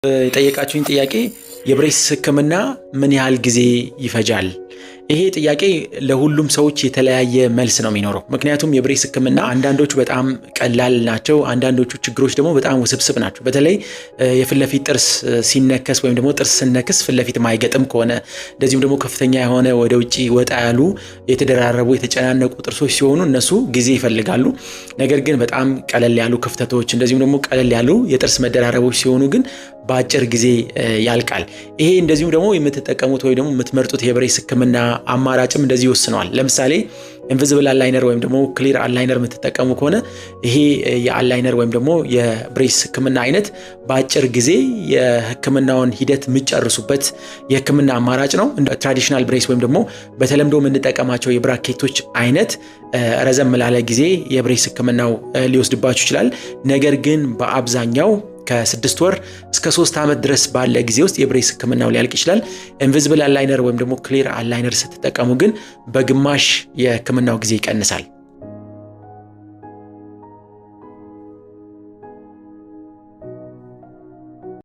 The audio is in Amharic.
የጠየቃችሁኝ ጥያቄ የብሬስ ህክምና ምን ያህል ጊዜ ይፈጃል? ይሄ ጥያቄ ለሁሉም ሰዎች የተለያየ መልስ ነው የሚኖረው። ምክንያቱም የብሬስ ህክምና አንዳንዶቹ በጣም ቀላል ናቸው፣ አንዳንዶቹ ችግሮች ደግሞ በጣም ውስብስብ ናቸው። በተለይ የፍለፊት ጥርስ ሲነከስ ወይም ደግሞ ጥርስ ስነክስ ፍለፊት ማይገጥም ከሆነ እንደዚሁም ደግሞ ከፍተኛ የሆነ ወደ ውጪ ወጣ ያሉ የተደራረቡ የተጨናነቁ ጥርሶች ሲሆኑ እነሱ ጊዜ ይፈልጋሉ። ነገር ግን በጣም ቀለል ያሉ ክፍተቶች እንደዚሁም ደግሞ ቀለል ያሉ የጥርስ መደራረቦች ሲሆኑ ግን በአጭር ጊዜ ያልቃል። ይሄ እንደዚሁም ደግሞ የምትጠቀሙት ወይ ደግሞ የምትመርጡት የብሬስ ህክምና አማራጭም እንደዚህ ይወስነዋል። ለምሳሌ ኢንቪዚብል አላይነር ወይም ደግሞ ክሊር አላይነር የምትጠቀሙ ከሆነ ይሄ የአላይነር ወይም ደግሞ የብሬስ ህክምና አይነት በአጭር ጊዜ የህክምናውን ሂደት የምትጨርሱበት የህክምና አማራጭ ነው። ትራዲሽናል ብሬስ ወይም ደግሞ በተለምዶ የምንጠቀማቸው የብራኬቶች አይነት ረዘም ላለ ጊዜ የብሬስ ህክምናው ሊወስድባችሁ ይችላል። ነገር ግን በአብዛኛው ከ6 ወር እስከ 3 ዓመት ድረስ ባለ ጊዜ ውስጥ የብሬስ ህክምናው ሊያልቅ ይችላል። ኢንቪዚብል አላይነር ወይም ደግሞ ክሊር አላይነር ስትጠቀሙ ግን በግማሽ የህክምናው ጊዜ ይቀንሳል።